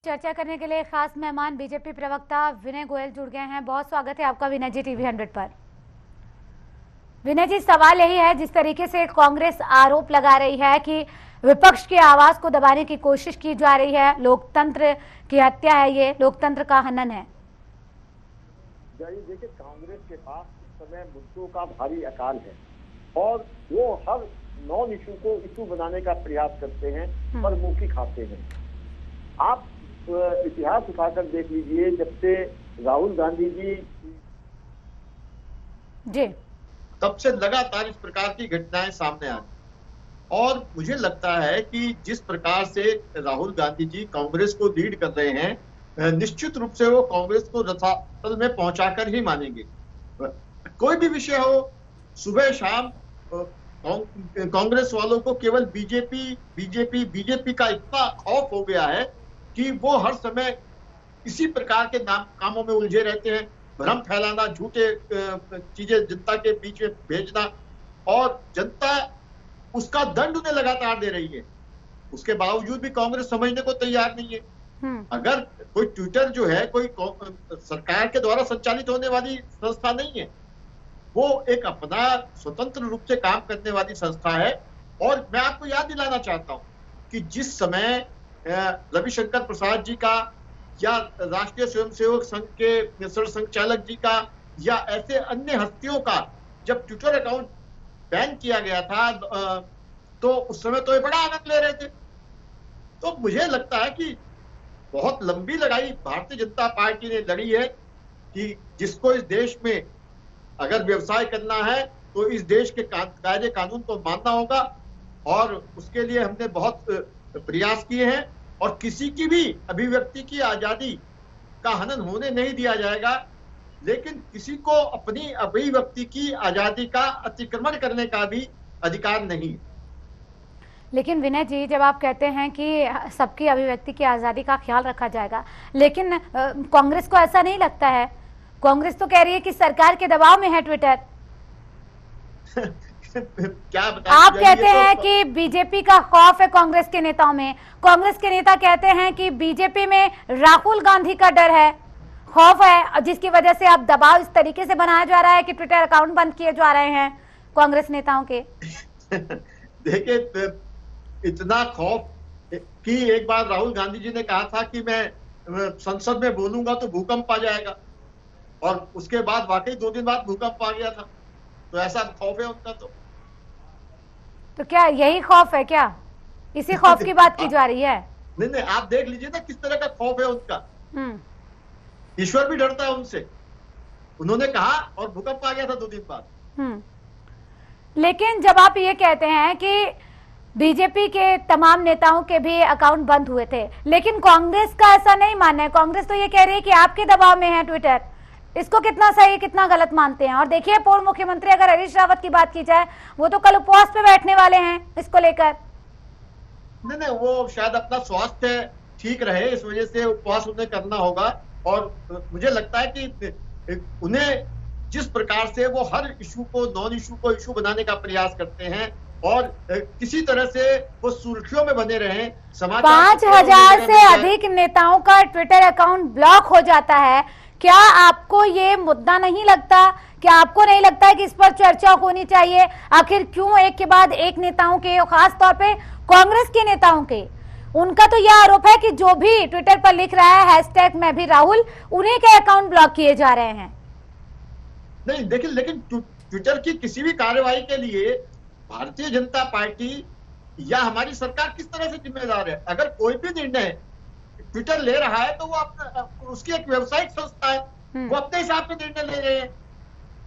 चर्चा करने के लिए खास मेहमान बीजेपी प्रवक्ता विनय गोयल जुड़ गए हैं। बहुत स्वागत है आपका विनय जी टीवी 100 पर। विनय जी, सवाल यही है, जिस तरीके से कांग्रेस आरोप लगा रही है कि विपक्ष की आवाज को दबाने की कोशिश की जा रही है, लोकतंत्र की हत्या है, ये लोकतंत्र का हनन है। देखिए, कांग्रेस के पास इस समय मुद्दों का भारी अकाल है और वो हर नॉन इशू को इशू बनाने का प्रयास करते हैं पर मुंह खाते हैं। आप इतिहास उठाकर देख लीजिए, जब से राहुल गांधी जी तब से लगातार इस प्रकार की घटनाएं सामने आ रही और मुझे लगता है कि जिस प्रकार से राहुल गांधी जी कांग्रेस को लीड कर रहे हैं, निश्चित रूप से वो कांग्रेस को रसातल में पहुंचाकर ही मानेंगे। कोई भी विषय हो, सुबह शाम कांग्रेस वालों को केवल बीजेपी का इतना खौफ हो गया है कि वो हर समय इसी प्रकार के कामों में उलझे रहते हैं। भ्रम फैलाना, झूठे चीजें जनता के बीच में भेजना, और जनता उसका दंड उन्हें लगातार दे रही है। उसके बावजूद भी कांग्रेस समझने को तैयार नहीं है। अगर कोई ट्विटर जो है कोई सरकार के द्वारा संचालित होने वाली संस्था नहीं है, वो एक अपना स्वतंत्र रूप से काम करने वाली संस्था है। और मैं आपको याद दिलाना चाहता हूं कि जिस समय रविशंकर प्रसाद जी का या राष्ट्रीय स्वयंसेवक संघ के संचालक जी का या ऐसे अन्य हस्तियों का जब ट्विटर अकाउंट बैन किया गया था, तो उस समय तो ये बड़ा आनंद ले रहे थे। तो मुझे लगता है कि बहुत लंबी लड़ाई भारतीय जनता पार्टी ने लड़ी है कि जिसको इस देश में अगर व्यवसाय करना है तो इस देश के कायदे कानून को मानना होगा, और उसके लिए हमने बहुत प्रयास किए हैं। और किसी की भी अभिव्यक्ति की आजादी का हनन होने नहीं दिया जाएगा, लेकिन किसी को अपनी अभिव्यक्ति की आजादी का अतिक्रमण करने का भी अधिकार नहीं। लेकिन विनय जी, जब आप कहते हैं कि सबकी अभिव्यक्ति की आजादी का ख्याल रखा जाएगा, लेकिन कांग्रेस को ऐसा नहीं लगता है। कांग्रेस तो कह रही है कि सरकार के दबाव में है ट्विटर। क्या आप कहते हैं कि बीजेपी का खौफ है कांग्रेस के नेताओं में। कांग्रेस के नेता कहते हैं कि बीजेपी में राहुल गांधी का डर है, खौफ है, जिसकी वजह से अब दबाव इस तरीके से बनाया जा रहा है कि ट्विटर अकाउंट बंद किए जा रहे हैं कांग्रेस नेताओं के। देखिए, इतना खौफ कि एक बार राहुल गांधी जी ने कहा था कि मैं संसद में बोलूंगा तो भूकंप आ जाएगा, और उसके बाद वाकई 2 दिन बाद भूकंप आ गया था। तो ऐसा खौफ है उनका। तो क्या यही खौफ है क्या? इसी खौफ की बात की जा रही है? नहीं, आप देख लीजिए ना किस तरह का खौफ है उनका। ईश्वर भी डरता है उनसे। उन्होंने कहा और भूकंप आ गया था 2 दिन बाद। लेकिन जब आप ये कहते हैं कि बीजेपी के तमाम नेताओं के भी अकाउंट बंद हुए थे, लेकिन कांग्रेस का ऐसा नहीं मानना है। कांग्रेस तो ये कह रही है कि आपके दबाव में है ट्विटर। इसको कितना सही, कितना गलत मानते हैं? और देखिए, पूर्व मुख्यमंत्री अगर हरीश रावत की बात की जाए, वो तो कल उपवास पे बैठने वाले हैं इसको लेकर। नहीं, वो शायद अपना स्वास्थ्य ठीक रहे, इस वजह से उपवास उन्हें करना होगा। और मुझे लगता है कि उन्हें जिस प्रकार से वो हर इशू को, नॉन इशू को इशू बनाने का प्रयास करते हैं और किसी तरह से वो सुर्खियों में बने रहे। 5,000 से अधिक नेताओं का ट्विटर अकाउंट ब्लॉक हो जाता है। क्या आपको ये मुद्दा नहीं लगता? क्या आपको नहीं लगता है कि इस पर चर्चा होनी चाहिए? आखिर क्यों एक के बाद एक नेताओं के, खास तौर पे कांग्रेस के नेताओं के, उनका तो यह आरोप है कि जो भी ट्विटर पर लिख रहा है हैशटैग मैं भी राहुल, उन्हीं के अकाउंट ब्लॉक किए जा रहे हैं। नहीं, देखिए, लेकिन ट्विटर की किसी भी कार्रवाई के लिए भारतीय जनता पार्टी या हमारी सरकार किस तरह से जिम्मेदार है? अगर कोई भी निर्णय ट्विटर ले रहा है तो वो अपना, उसकी एक व्यावसायिक संस्था है, वो अपने हिसाब से निर्णय ले रहे हैं।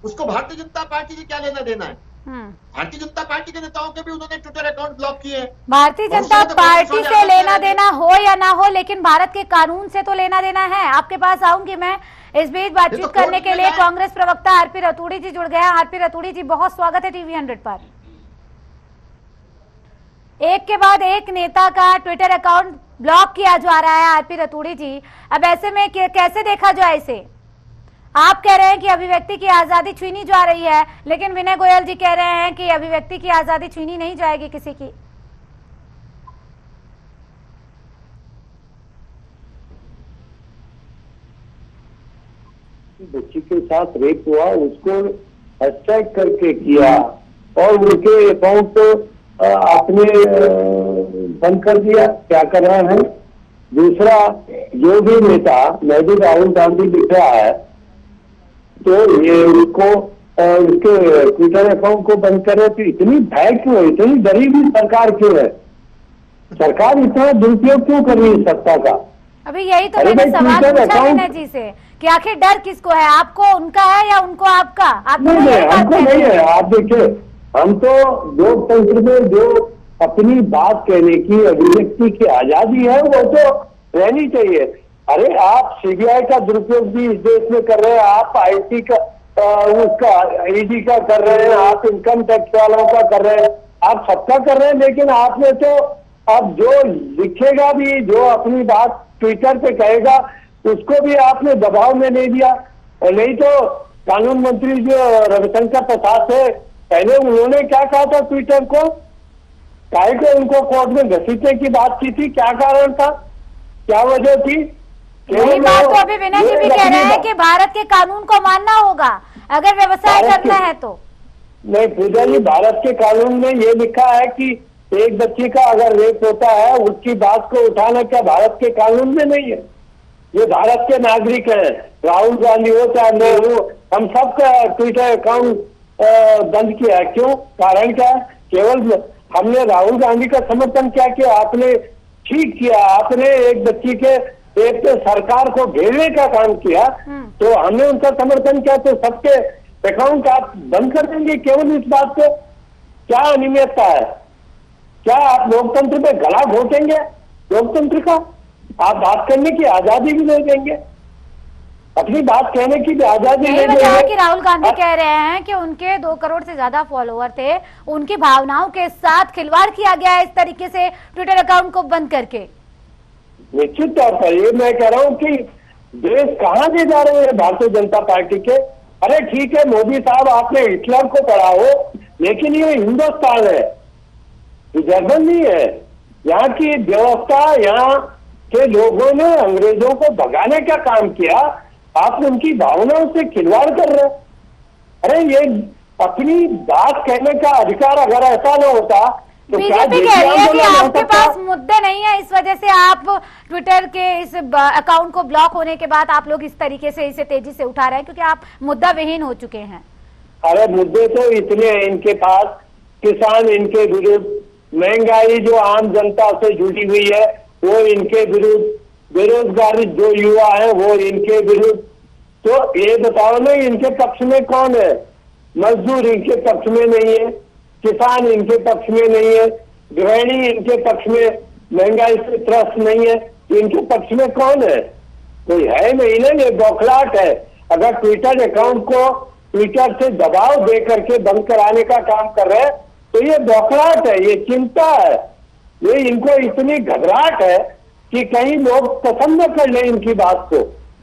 उसको भारतीय जनता पार्टी से क्या लेना देना है? भारतीय जनता पार्टी के नेताओं के भी उन्होंने ट्विटर अकाउंट ब्लॉक किए हैं। भारतीय जनता पार्टी से लेना देना हो या ना हो, लेकिन भारत के कानून से तो लेना देना है। आपके पास आऊंगी मैं। इस बीच बातचीत करने के लिए कांग्रेस प्रवक्ता आरपी रतूड़ी जी जुड़ गए हैं। आरपी रतूड़ी जी, बहुत स्वागत है टीवी 100 पर। एक के बाद एक नेता का ट्विटर अकाउंट ब्लॉक किया जा रहा है आरपी रतूड़ी जी। अब ऐसे में कैसे देखा जाए इसे? आप कह रहे हैं कि अभिव्यक्ति की आजादी छीनी जा रही है, लेकिन विनय गोयल जी कह रहे हैं कि अभिव्यक्ति की आजादी छीनी नहीं जाएगी किसी की। बच्ची के साथ रेप हुआ उसको हैशटैग करके किया और उनके अकाउंट आपने बंद कर दिया, क्या कर रहा है? दूसरा, जो भी नेता मैं भी राहुल गांधी लिख रहा है तो ये उनको उसके ट्विटर अकाउंट को बंद करे, तो इतनी भय क्यों, इतनी डरी हुई सरकार क्यों है? सरकार इतना दुरुपयोग क्यों कर रही है सत्ता का? अभी यही तो मैंने सवाल पूछा विनय जी से कि आखिर डर किसको है, आपको उनका है या उनको आपका? आप नहीं नहीं, हमको नहीं है। आप देखिए, हम तो लोकतंत्र में जो अपनी बात कहने की, अभिव्यक्ति की आजादी है वो तो रहनी चाहिए। अरे आप सीबीआई का दुरुपयोग भी इस देश में कर रहे हैं, आप आईटी का उसका ईडी का कर रहे हैं, आप इनकम टैक्स वालों का कर रहे हैं, आप सबका कर रहे हैं, लेकिन आपने तो अब जो लिखेगा भी, जो अपनी बात ट्विटर पे कहेगा उसको भी आपने दबाव में ले लिया। और नहीं तो कानून मंत्री जो रविशंकर प्रसाद थे, पहले उन्होंने क्या कहा था ट्विटर को, काहे को उनको कोर्ट में घसीटने की बात की थी? क्या कारण था, क्या वजह थी? यही बात तो अभी विनय जी भी कह रहे हैं कि भारत के कानून को मानना होगा अगर व्यवसाय करना है तो। नहीं पूजा जी, भारत के कानून में ये लिखा है कि एक बच्ची का अगर रेप होता है उसकी बात को उठाना क्या भारत के कानून में नहीं है? ये भारत के नागरिक हैं, राहुल गांधी हो चाहे मैं हूँ, हम सबका ट्विटर अकाउंट बंद किया है। क्यों? कारण क्या है? केवल हमने राहुल गांधी का समर्थन क्या किया? आपने ठीक किया, आपने एक बच्ची के रेप पे सरकार को घेरने का काम किया, तो हमने उनका समर्थन किया, तो सबके अकाउंट आप बंद कर देंगे केवल इस बात पे? क्या अनियमितता है? क्या आप लोकतंत्र पे गला घोटेंगे? लोकतंत्र का आप बात करने की आजादी भी नहीं देंगे, अपनी बात कहने की भी आजादी नहीं देंगे। कि राहुल गांधी कह रहे हैं कि उनके 2 करोड़ से ज्यादा फॉलोअर थे, उनकी भावनाओं के साथ खिलवाड़ किया गया है इस तरीके से ट्विटर अकाउंट को बंद करके। निश्चित तौर पर ये मैं कह रहा हूँ कि देश कहाँ ले जा रहे हैं भारतीय जनता पार्टी के। अरे ठीक है मोदी साहब, आपने हिटलर को पढ़ा हो, लेकिन ये हिंदुस्तान है, जर्मन नहीं है। यहाँ की व्यवस्था, यहाँ के लोगों ने अंग्रेजों को भगाने का काम किया, आप उनकी भावनाओं से खिलवाड़ कर रहे हैं। अरे ये अपनी बात कहने का अधिकार अगर ऐसा न होता तो बीजेपी कह रही है कि आपके पास मुद्दे नहीं है, इस वजह से आप ट्विटर के इस अकाउंट को ब्लॉक होने के बाद आप लोग इस तरीके से इसे तेजी से उठा रहे हैं क्योंकि आप मुद्दा विहीन हो चुके हैं। अरे मुद्दे तो इतने हैं इनके पास, किसान इनके विरुद्ध, महंगाई जो आम जनता से जुड़ी हुई है वो इनके विरुद्ध, बेरोजगारी जो युवा है वो इनके विरुद्ध। तो ये बताओ ना, इनके पक्ष में कौन है? मजदूर इनके पक्ष में नहीं है, किसान इनके पक्ष में नहीं है, गृहिणी इनके पक्ष में महंगाई से त्रस्त नहीं है, इनके पक्ष में कौन है? कोई है नहीं ना। ये बौखलाहट है। अगर ट्विटर अकाउंट को ट्विटर से दबाव दे करके बंद कराने का काम कर रहे हैं तो ये बौखलाहट है, ये चिंता है, ये इनको इतनी घबराहट है कि कहीं लोग पसंद न कर ले इनकी बात को।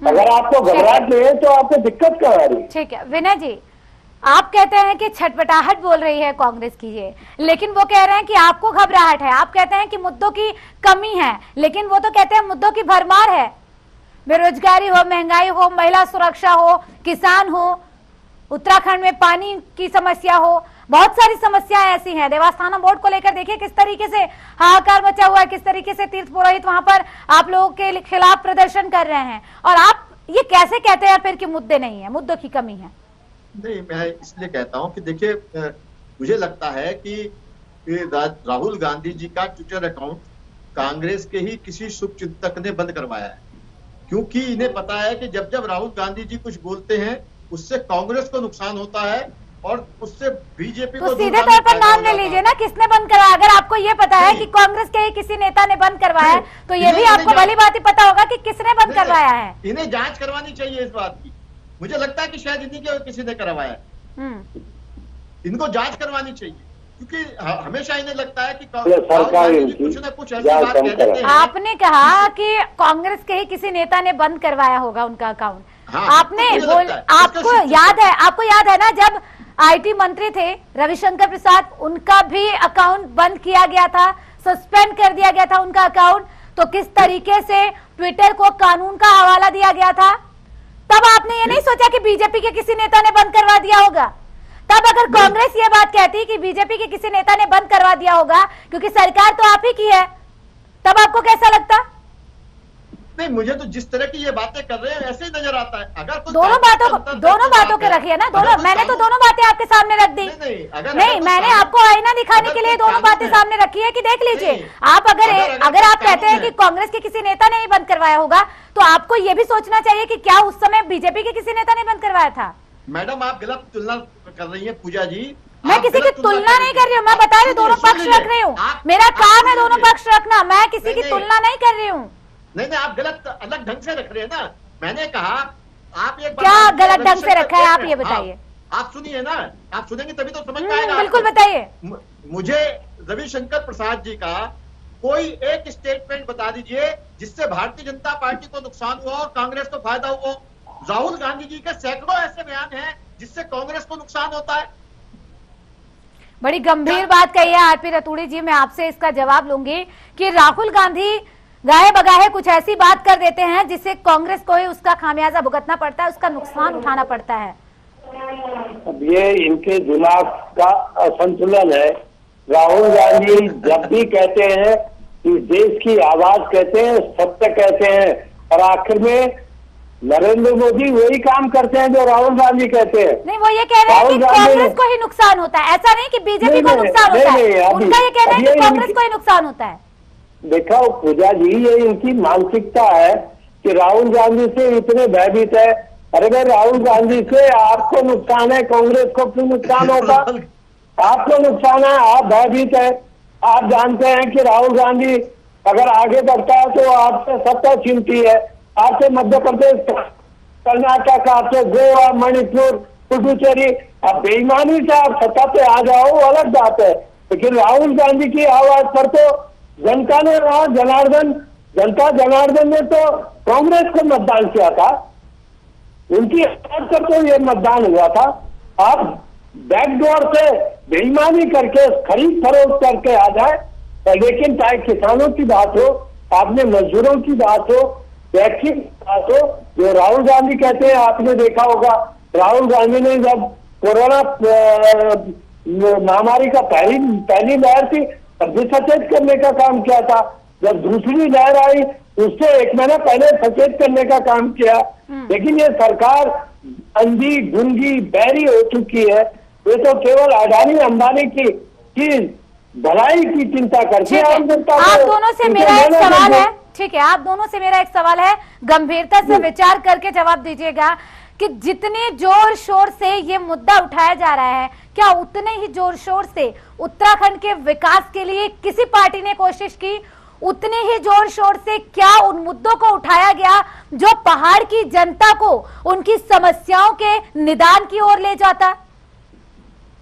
अगर आपको घबराहट नहीं है तो आपको दिक्कत कहाँ आ रही? ठीक है विनय जी, आप कहते हैं कि छटपटाहट बोल रही है कांग्रेस की ये, लेकिन वो कह रहे हैं कि आपको घबराहट है। आप कहते हैं कि मुद्दों की कमी है, लेकिन वो तो कहते हैं मुद्दों की भरमार है। बेरोजगारी हो, महंगाई हो, महिला सुरक्षा हो, किसान हो, उत्तराखंड में पानी की समस्या हो, बहुत सारी समस्याएं ऐसी हैं। देवस्थानम बोर्ड को लेकर देखिए किस तरीके से हाहाकार मचा हुआ है, किस तरीके से तीर्थ पुरोहित वहां पर आप लोगों के खिलाफ प्रदर्शन कर रहे हैं, और आप ये कैसे कहते हैं फिर कि मुद्दे नहीं है, मुद्दों की कमी है? नहीं, मैं इसलिए कहता हूं कि देखिए, मुझे लगता है कि राहुल गांधी जी का ट्विटर अकाउंट कांग्रेस के ही किसी शुभचिंतक ने बंद करवाया है, क्योंकि इन्हें पता है कि जब जब राहुल गांधी जी कुछ बोलते हैं उससे कांग्रेस को नुकसान होता है और उससे बीजेपी को। सीधे तौर पर नाम ले लीजिए ना, किसने बंद करवाया? अगर आपको ये पता है कि कांग्रेस के ही किसी नेता ने बंद करवाया है तो ये भी आपको भली बात ही पता होगा कि किसने बंद करवाया है। इन्हें जांच करवानी चाहिए इस बात की। मुझे लगता है कि शायद इन्हीं के किसी ने करवाया है, इनको जांच करवानी चाहिए, क्योंकि हमेशा इन्हें लगता है कि कुछ न कुछ ऐसी बात कह देते हैं। आपने कहा कि कांग्रेस के ही किसी नेता ने बंद करवाया होगा उनका अकाउंट। हाँ, आपने आपको याद है ना, जब आईटी मंत्री थे रविशंकर प्रसाद, उनका भी अकाउंट बंद किया गया था, सस्पेंड कर दिया गया था उनका अकाउंट। तो किस तरीके से ट्विटर को कानून का हवाला दिया गया था, तब आपने ये नहीं सोचा कि बीजेपी के किसी नेता ने बंद करवा दिया होगा? तब अगर कांग्रेस ये बात कहती कि बीजेपी के किसी नेता ने बंद करवा दिया होगा क्योंकि सरकार तो आप ही की है, तब आपको कैसा लगता? नहीं, मुझे तो जिस तरह की ये बातें कर रहे हैं ऐसे ही नजर आता है। अगर दोनों बातों के रखिए ना, मैंने तो दोनों बातें आपके सामने रख दी। नहीं, मैंने आपको आईना दिखाने के लिए दोनों बातें सामने रखी है कि देख लीजिए। आप अगर आप कहते हैं कि कांग्रेस के किसी नेता ने ही बंद करवाया होगा, तो आपको ये भी सोचना चाहिए कि क्या उस समय बीजेपी के किसी नेता ने बंद करवाया था? मैडम, आप गलत तुलना कर रही हैं पूजा जी। मैं किसी की तुलना नहीं कर रही हूँ, मैं बता रही हूँ दोनों पक्ष रख रही हूँ। मेरा काम है दोनों पक्ष रखना, मैं किसी की तुलना नहीं कर रही हूँ। नहीं, आप गलत अलग ढंग से रख रहे हैं ना। मैंने कहा आप एक क्या गलत ढंग से रखा है, आप ये बताइए। आप सुनिए ना, आप सुनेंगे तभी तो समझ में आएगा। बिल्कुल बताइए। मुझे रविशंकर प्रसाद जी का कोई एक स्टेटमेंट बता दीजिए जिससे भारतीय जनता पार्टी को नुकसान हुआ और कांग्रेस को फायदा हुआ। राहुल गांधी जी के सैकड़ों ऐसे बयान हैं जिससे कांग्रेस को नुकसान होता है। बड़ी गंभीर बात कही है आरपी रतूड़ी जी। मैं आपसे इसका जवाब लूंगी कि राहुल गांधी गाहे बगाहे कुछ ऐसी बात कर देते हैं जिससे कांग्रेस को ही उसका खामियाजा भुगतना पड़ता है, उसका नुकसान उठाना पड़ता है। अब ये इनके दिमाग का असंतुलन है। राहुल गांधी जब भी कहते हैं कि देश की आवाज कहते हैं, सत्य कहते हैं, और आखिर में नरेंद्र मोदी वही काम करते हैं जो राहुल गांधी कहते हैं। नहीं, वो ये कह रहे हैं कि कांग्रेस को ही नुकसान होता है, ऐसा नहीं कि बीजेपी को नुकसान होता है। उनका ये कहना है कि कांग्रेस को ही नुकसान होता है। देखो पूजा जी, ये इनकी मानसिकता है कि राहुल गांधी से इतने भयभीत है। अरे भाई, राहुल गांधी से आपको नुकसान है, कांग्रेस को क्यों नुकसान होगा? आपको नुकसान है, आप भयभीत है। आप जानते हैं कि राहुल गांधी अगर आगे बढ़ता है तो आपसे सत्ता छीनती है, आपसे मध्य प्रदेश, कर्नाटक, आपसे गोवा, मणिपुर, पुडुचेरी। अब बेईमानी से आप सत्ता पे आ जाओ, अलग बात है, लेकिन राहुल गांधी की आवाज पर तो जनता ने जनता जनार्दन ने तो कांग्रेस को मतदान किया था, उनकी आवाज पर तो ये मतदान हुआ था। आप बैकडोर से बेईमानी करके खरीद फरोख्त करके आ जाए, लेकिन चाहे किसानों की बात हो, आपने मजदूरों की बात हो, वैक्सीन की बात हो, जो राहुल गांधी कहते हैं, आपने देखा होगा राहुल गांधी ने जब कोरोना महामारी का पहली लहर थी तब भी सचेत करने का काम किया था। जब दूसरी लहर आई उससे एक महीना पहले सचेत करने का काम किया। लेकिन ये सरकार अंधी, गुंगी, बैरी हो चुकी है। ये तो केवल अडानी अंबानी की भलाई की चिंता करती है। आप दोनों से मेरा एक सवाल है, ठीक है, आप दोनों से मेरा एक सवाल है, गंभीरता से विचार करके जवाब दीजिएगा कि जितने जोर शोर से ये मुद्दा उठाया जा रहा है, क्या उतने ही जोर शोर से उत्तराखंड के विकास के लिए किसी पार्टी ने कोशिश की? उतने ही जोर शोर से क्या उन मुद्दों को उठाया गया जो पहाड़ की जनता को उनकी समस्याओं के निदान की ओर ले जाता?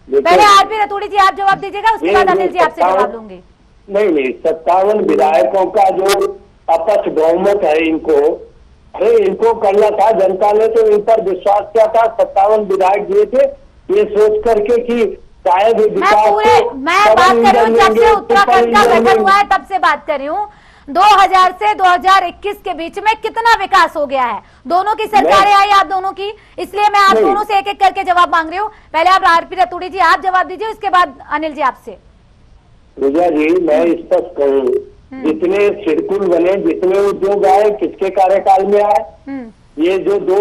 पहले आरपी रतूड़ी जी आप जवाब दीजिएगा, उसके बाद अनिल जी आपसे जवाब लूंगी। नहीं, 57 विधायकों का जो अपक्ष बहुमत है, इनको करना था। जनता ने तो इन पर विश्वास किया था, 57 विधायक दिए थे, ये सोच करके कि शायद मैं बात कर रही हूँ जब से उत्तराखंड का गठन हुआ है तब से बात कर रही हूँ। 2000 से 2021 के बीच में कितना विकास हो गया है? दोनों की सरकारें आई आप दोनों की, इसलिए मैं आप दोनों से एक एक करके जवाब मांग रही हूँ। पहले आप आरपी रतूड़ी जी आप जवाब दीजिए, उसके बाद अनिल जी आपसे। पूजा जी, मैं स्पष्ट कहूँ, जितने सिरकुल बने, जितने उद्योग आए, किसके कार्यकाल में आए? ये जो 2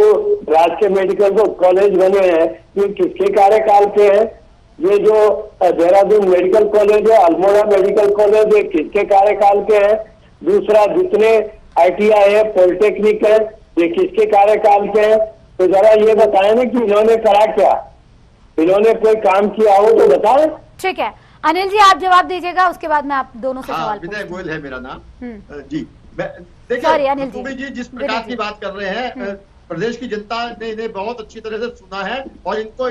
राजकीय मेडिकल कॉलेज बने हैं, ये किसके कार्यकाल के हैं? ये जो देहरादून मेडिकल कॉलेज है, अल्मोड़ा मेडिकल कॉलेज है, किसके कार्यकाल के हैं? दूसरा, जितने ITI है, पॉलिटेक्निक है, ये किसके कार्यकाल के हैं? तो जरा ये बताएं ना कि इन्होंने करा क्या, इन्होंने कोई काम किया हो तो बताएं। ठीक है, अनिल जी आप जवाब दीजिएगा, उसके बाद मैं आप दोनों से सवाल विनय गोयल है मेरा नाम जी। देखिए अनिल जी जिस प्रकार की बात कर रहे हैं, प्रदेश की जनता ने इन्हें बहुत अच्छी तरह से सुना है और इनको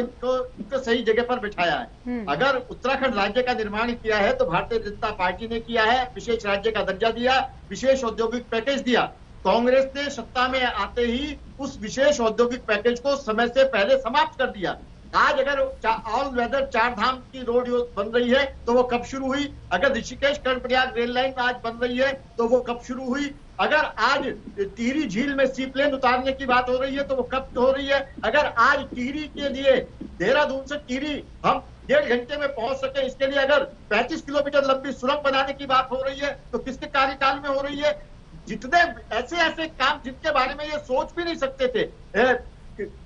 सही जगह पर बिठाया है। अगर उत्तराखंड राज्य का निर्माण किया है तो भारतीय जनता पार्टी ने किया है, विशेष राज्य का दर्जा दिया, विशेष औद्योगिक पैकेज दिया। कांग्रेस ने सत्ता में आते ही उस विशेष औद्योगिक पैकेज को समय से पहले समाप्त कर दिया। आज अगर ऑल वेदर 4 धाम की रोड बन रही है तो वो कब शुरू हुई? अगर ऋषिकेश कर्णप्रयाग रेल लाइन आज बन रही है तो वो कब शुरू हुई? अगर आज टिहरी झील में सी प्लेन उतारने की बात हो रही है तो वो कब हो रही है? अगर आज टिहरी के लिए देहरादून से टिहरी हम 1.5 घंटे में पहुंच सके, इसके लिए अगर 35 किलोमीटर लंबी सुरंग बनाने की बात हो रही है तो किसके कार्यकाल में हो रही है? जितने ऐसे ऐसे काम जिनके बारे में ये सोच भी नहीं सकते थे,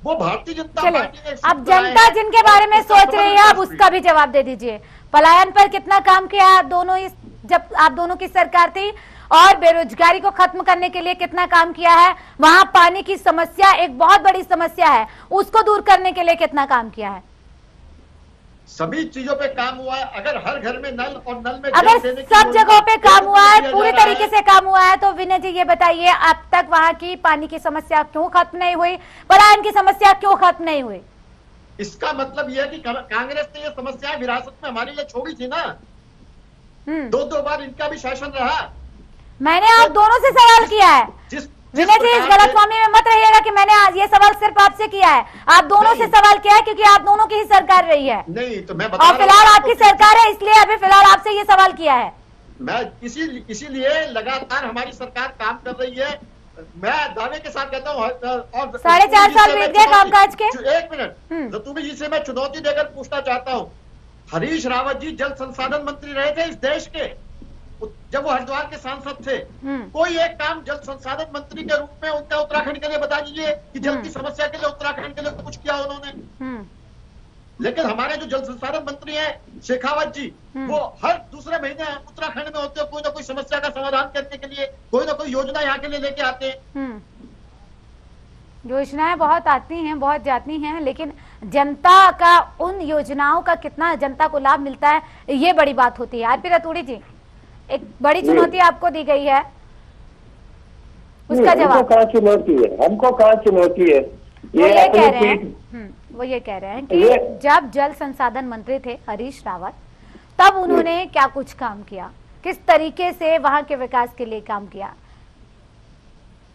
वो भारतीय जनता पार्टी ने। अब जनता जिनके बारे में सोच रही है, अब उसका भी जवाब दे दीजिए। पलायन पर कितना काम किया आप दोनों, जब आप दोनों की सरकार थी, और बेरोजगारी को खत्म करने के लिए कितना काम किया है? वहां पानी की समस्या एक बहुत बड़ी समस्या है, उसको दूर करने के लिए कितना काम किया है? सभी चीजों पे काम हुआ है। अगर हर घर में नल और नल में अगर सब जगहों पे काम हुआ है, पूरी तरीके से काम हुआ है, तो विनय जी ये बताइए, अब तक वहां की पानी की समस्या क्यों खत्म नहीं हुई, पलायन की समस्या क्यों खत्म नहीं हुई? इसका मतलब यह है कि कांग्रेस ने ये समस्याएं विरासत में हमारे लिए छोड़ी थी ना। 2 बार इनका भी शासन रहा। मैंने आप दोनों से सवाल किया है विनय जी, इस गलतफहमी में मत रहिएगा कि मैंने आज ये सवाल सिर्फ आपसे किया है, आप दोनों से सवाल किया है, क्योंकि आप दोनों की ही सरकार रही है। नहीं तो मैं बता, और फिलहाल आपकी सरकार है, इसलिए अभी फिलहाल आपसे ये सवाल किया है। मैं इसीलिए लगातार हमारी सरकार काम कर रही है। मैं दावे के साथ कहता हूँ, और 4.5 साल बीत गए कामकाज के। 1 मिनट रतुबी जी से मैं चुनौती देकर पूछना चाहता हूँ, हरीश रावत जी जल संसाधन मंत्री रहे थे इस देश के, जब वो हरिद्वार के सांसद थे। कोई एक काम जल संसाधन मंत्री के रूप में उनका उत्तराखंड के लिए बता दीजिए कि जल की समस्या के लिए उत्तराखंड के लिए कुछ किया उन्होंने। लेकिन हमारे जो जल संसाधन मंत्री हैं शेखावत जी, वो हर दूसरे महीने उत्तराखंड में होते हैं, कोई ना कोई समस्या का समाधान करने के लिए कोई ना कोई योजना यहाँ के लिए लेके आते हैं। योजनाएं बहुत आती हैं, बहुत जाती हैं, लेकिन जनता का उन योजनाओं का कितना जनता को लाभ मिलता है, ये बड़ी बात होती है। आरपी रतूड़ी जी, एक बड़ी चुनौती आपको दी गई है, उसका जवाब। कहाँ चुनौती है? हमको कहाँ चुनौती है? वो ये कह रहे हैं कि जब जल संसाधन मंत्री थे हरीश रावत, तब उन्होंने क्या कुछ काम किया, किस तरीके से वहां के विकास के लिए काम किया?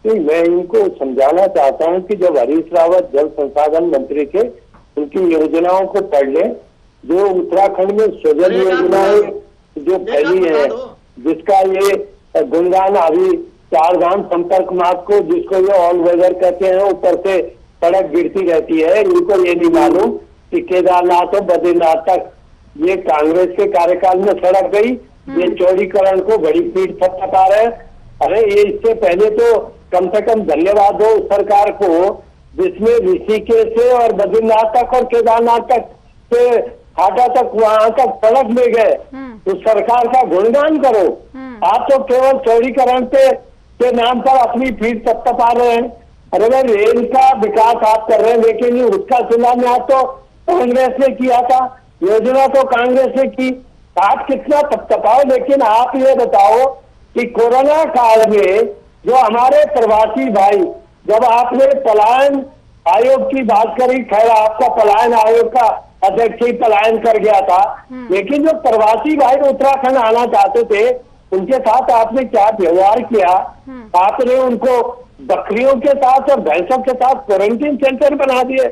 नहीं, मैं इनको समझाना चाहता हूँ कि जब हरीश रावत जल संसाधन मंत्री थे, उनकी योजनाओं को पढ़ लें। जो उत्तराखंड में सृजन योजनाएं जो फैली है, जिसका ये गुणगान अभी 4 धाम संपर्क मार्ग को, जिसको ये ऑल वेदर कहते हैं, ऊपर से सड़क गिरती रहती है, इनको ये नहीं मालूम कि केदारनाथ और बद्रीनाथ तक ये कांग्रेस के कार्यकाल में सड़क गई। ये चौड़ीकरण को बड़ी पीठ थपथपा रहे हैं। अरे ये इससे पहले तो कम से कम धन्यवाद दो सरकार को, जिसमें ऋषिकेश से और बद्रीनाथ तक और केदारनाथ तक से हाटा तक वहां तक सड़क ले गए। तो सरकार का गुणगान करो। आप तो केवल चौड़ीकरण के नाम पर अपनी पीठ थपथपा रहे हैं। अरे भाई, रेल का विकास आप कर रहे हैं, लेकिन उसका शिलान्यास तो कांग्रेस ने किया था, योजना तो कांग्रेस ने की। आप कितना थपथपाओ, लेकिन आप ये बताओ कि कोरोना काल में जो हमारे प्रवासी भाई, जब आपने पलायन आयोग की बात करी, खैर आपका पलायन आयोग का अध्यक्ष ही पलायन कर गया था, लेकिन जो प्रवासी भाई उत्तराखंड आना चाहते थे, उनके साथ आपने क्या व्यवहार किया? आपने उनको बकरियों के साथ और भैंसों के साथ क्वारंटीन सेंटर बना दिए,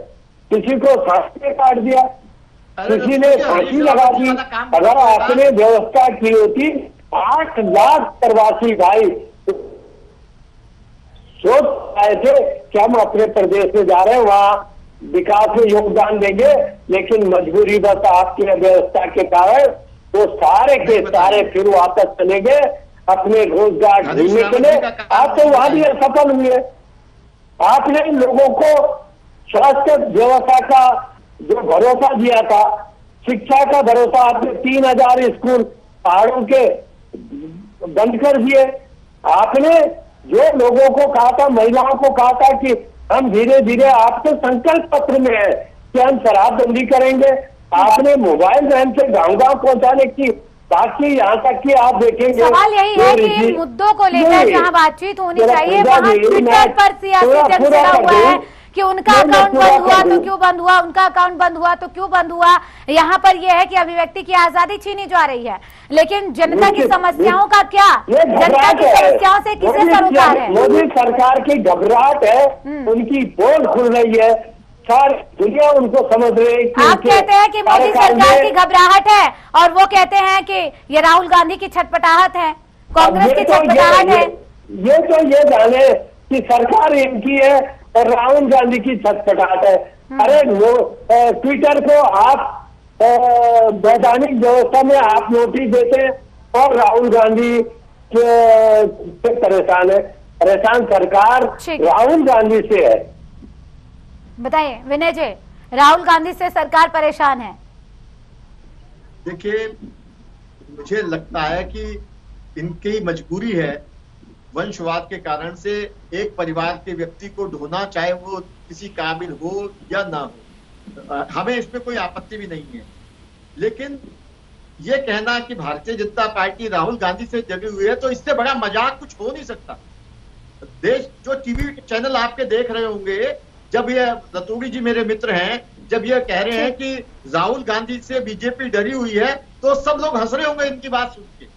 किसी को सांस में काट दिया, किसी ने फांसी लगा दी। अगर आपने व्यवस्था की होती, 8 लाख प्रवासी भाई सोच रहे थे कि हम अपने प्रदेश में जा रहे हैं, वहाँ विकास में योगदान देंगे, लेकिन मजबूरी बस आपकी व्यवस्था के कारण वो सारे के सारे फिर वापस चले गए अपने रोजगार ढूंढने के लिए। आप तो वहां भी असफल हुए। आपने लोगों को स्वास्थ्य व्यवस्था का जो भरोसा दिया था, शिक्षा का भरोसा, आपने 3000 स्कूल पहाड़ों के बंद कर दिए। आपने जो लोगों को कहा था, महिलाओं को कहा था कि हम धीरे धीरे, आपके संकल्प पत्र में है कि हम शराबबंदी करेंगे, आपने मोबाइल वैन से गांव-गांव पहुंचाने की बात की। यहाँ तक कि आप देखेंगे, सवाल यही है कि इन मुद्दों को लेकर जहाँ बातचीत होनी चाहिए, वहाँ ट्विटर पर सियासी जंग चला हुआ है कि उनका अकाउंट बंद हुआ तो क्यों बंद हुआ, उनका अकाउंट बंद हुआ तो क्यों बंद हुआ। यहाँ पर यह है कि अभिव्यक्ति की आजादी छीनी जा रही है, लेकिन जनता की समस्याओं का क्या? जनता की समस्याओं से किसे सरोकार है? मोदी सरकार की घबराहट है, उनकी पोल खुल रही है, सारी दुनिया उनको समझ रही है। आप कहते हैं कि मोदी सरकार की घबराहट है, और वो कहते हैं कि ये राहुल गांधी की छटपटाहट है, कांग्रेस की छटपटाहट है। ये तो ये जाने कि सरकार इनकी है और राहुल गांधी की छटपटाहट है। अरे ट्विटर को आप वैधानिक व्यवस्था में आप नोटिस देते हैं और राहुल गांधी से परेशान है। परेशान सरकार राहुल गांधी से है। बताइए विनय जी, राहुल गांधी से सरकार परेशान है। देखिए, मुझे लगता है कि इनकी मजबूरी है वंशवाद के कारण से एक परिवार के व्यक्ति को ढोना, चाहे वो किसी काबिल हो या ना हो। हमें इसमें कोई आपत्ति भी नहीं है, लेकिन ये कहना कि भारतीय जनता पार्टी राहुल गांधी से जगी हुई है, तो इससे बड़ा मजाक कुछ हो नहीं सकता। देश जो टीवी चैनल आपके देख रहे होंगे, जब ये रतूड़ी जी मेरे मित्र हैं, जब ये कह रहे हैं कि राहुल गांधी से बीजेपी डरी हुई है, तो सब लोग हंस रहे होंगे इनकी बात सुन के।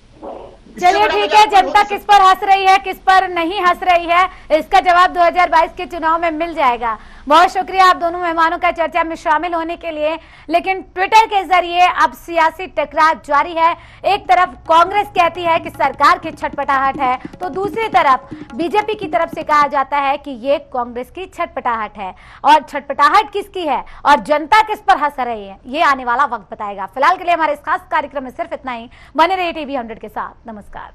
चलिए ठीक है, जनता किस पर हंस रही है किस पर नहीं हंस रही है, इसका जवाब 2022 के चुनाव में मिल जाएगा। बहुत शुक्रिया आप दोनों मेहमानों का चर्चा में शामिल होने के लिए। लेकिन ट्विटर के जरिए अब सियासी टकराव जारी है। एक तरफ कांग्रेस कहती है कि सरकार की छटपटाहट है, तो दूसरी तरफ बीजेपी की तरफ से कहा जाता है कि ये कांग्रेस की छटपटाहट है। और छटपटाहट किसकी है और जनता किस पर हंस रही है, ये आने वाला वक्त बताएगा। फिलहाल के लिए हमारे इस खास कार्यक्रम में सिर्फ इतना ही। बने रहिए टीवी 100 के साथ। नमस्कार।